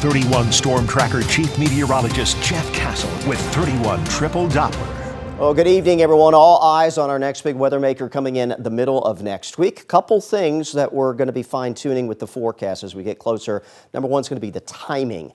31 Storm Tracker Chief Meteorologist Jeff Castle with 31 Triple Doppler. Well, good evening, everyone. All eyes on our next big weather maker coming in the middle of next week. Couple things that we're going to be fine-tuning with the forecast as we get closer. Number one is going to be the timing.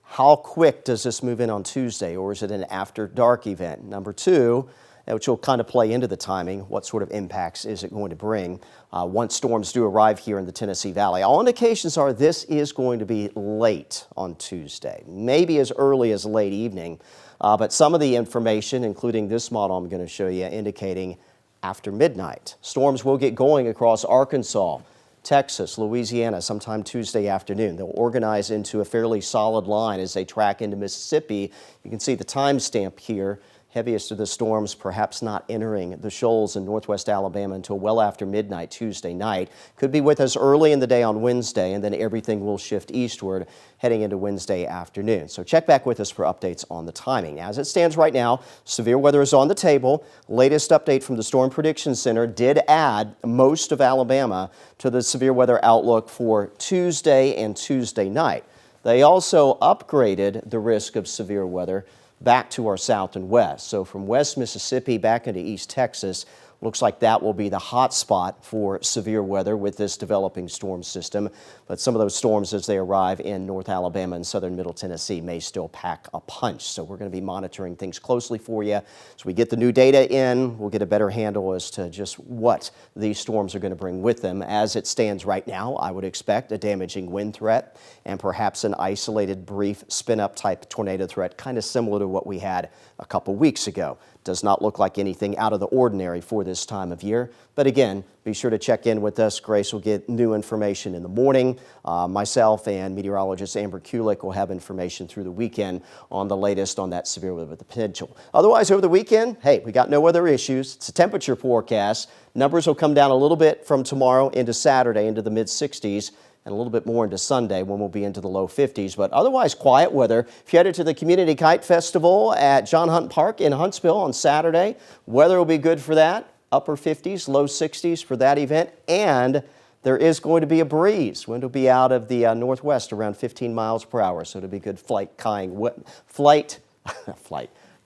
How quick does this move in on Tuesday, or is it an after dark event? Number two, which will kind of play into the timing, what sort of impacts is it going to bring once storms do arrive here in the Tennessee Valley? All indications are this is going to be late on Tuesday, maybe as early as late evening. But some of the information, including this model I'm going to show you, indicating after midnight. Storms will get going across Arkansas, Texas, Louisiana sometime Tuesday afternoon. They'll organize into a fairly solid line as they track into Mississippi. You can see the timestamp here. Heaviest of the storms perhaps not entering the shoals in northwest Alabama until well after midnight Tuesday night. Could be with us early in the day on Wednesday, and then everything will shift eastward heading into Wednesday afternoon. So check back with us for updates on the timing. As it stands right now, severe weather is on the table. Latest update from the Storm Prediction Center did add most of Alabama to the severe weather outlook for Tuesday and Tuesday night. They also upgraded the risk of severe weather back to our south and west. So from West Mississippi back into East Texas, looks like that will be the hot spot for severe weather with this developing storm system. But some of those storms as they arrive in North Alabama and southern Middle Tennessee may still pack a punch. So we're going to be monitoring things closely for you. As we get the new data in, we'll get a better handle as to just what these storms are going to bring with them. As it stands right now, I would expect a damaging wind threat and perhaps an isolated brief spin-up type tornado threat, kind of similar to what we had a couple weeks ago. Does not look like anything out of the ordinary for this time of year. But again, be sure to check in with us. Grace will get new information in the morning. Myself and meteorologist Amber Kulik will have information through the weekend on the latest on that severe weather potential. Otherwise, over the weekend, hey, we got no other issues. It's a temperature forecast. Numbers will come down a little bit from tomorrow into Saturday into the mid-60s. And a little bit more into Sunday when we'll be into the low 50s. But otherwise, quiet weather. If you headed to the Community Kite Festival at John Hunt Park in Huntsville on Saturday, weather will be good for that. Upper 50s, low 60s for that event. And there is going to be a breeze. Wind will be out of the northwest around 15 miles per hour. So it'll be good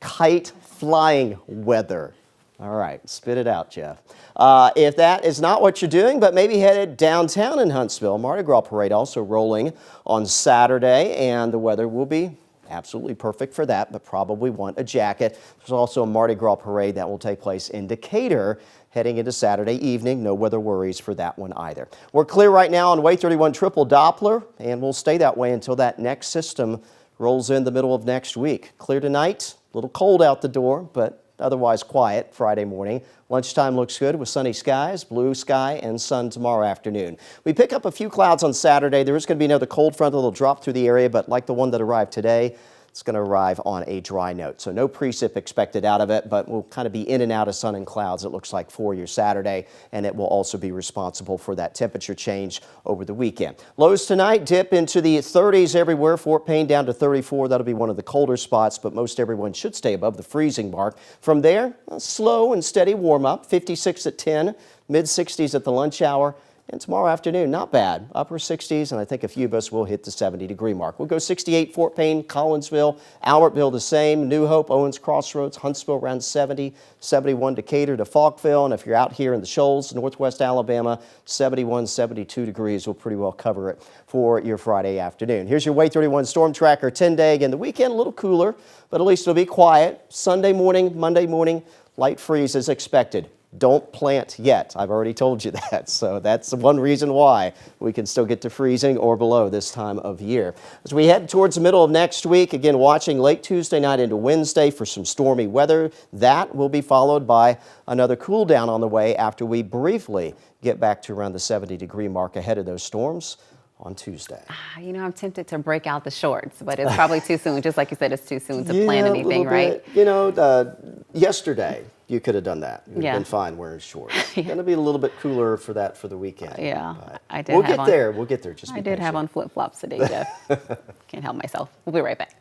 kite flying weather. All right, spit it out, Jeff. If that is not what you're doing, but maybe headed downtown in Huntsville, Mardi Gras Parade also rolling on Saturday, and the weather will be absolutely perfect for that, but probably want a jacket. There's also a Mardi Gras Parade that will take place in Decatur heading into Saturday evening. No weather worries for that one either. We're clear right now on Wave 31 Triple Doppler, and we'll stay that way until that next system rolls in the middle of next week. Clear tonight, a little cold out the door, but otherwise quiet Friday morning. Lunchtime looks good with sunny skies, blue sky, and sun tomorrow afternoon. We pick up a few clouds on Saturday. There is going to be another cold front that will drop through the area, but like the one that arrived today, it's going to arrive on a dry note. So no precip expected out of it, but we'll kind of be in and out of sun and clouds, it looks like, for your Saturday, and it will also be responsible for that temperature change over the weekend. Lows tonight dip into the 30s everywhere. Fort Payne down to 34. That'll be one of the colder spots, but most everyone should stay above the freezing mark. From there, a slow and steady warm up. 56 at 10, mid-60s at the lunch hour. And tomorrow afternoon, not bad. Upper 60s, and I think a few of us will hit the 70-degree mark. We'll go 68 Fort Payne, Collinsville, Albertville the same, New Hope, Owens Crossroads, Huntsville around 70, 71 Decatur to Falkville, and if you're out here in the Shoals, northwest Alabama, 71, 72 degrees will pretty well cover it for your Friday afternoon. Here's your Wave 31 Storm Tracker 10-day. Again, the weekend a little cooler, but at least it'll be quiet. Sunday morning, Monday morning, light freeze is expected. Don't plant yet. I've already told you that. So that's one reason why we can still get to freezing or below this time of year. As we head towards the middle of next week, again, watching late Tuesday night into Wednesday for some stormy weather. That will be followed by another cool down on the way after we briefly get back to around the 70-degree mark ahead of those storms on Tuesday. You know, I'm tempted to break out the shorts, but it's probably too soon. Just like you said, it's too soon to plan anything, right? You know, yesterday, you could have done that. You'd Yeah. been fine wearing shorts. It's going to be a little bit cooler for that for the weekend. Yeah, but I did. We'll get there. We'll get there. Just I did have on flip-flops today, Jeff. Can't help myself. We'll be right back.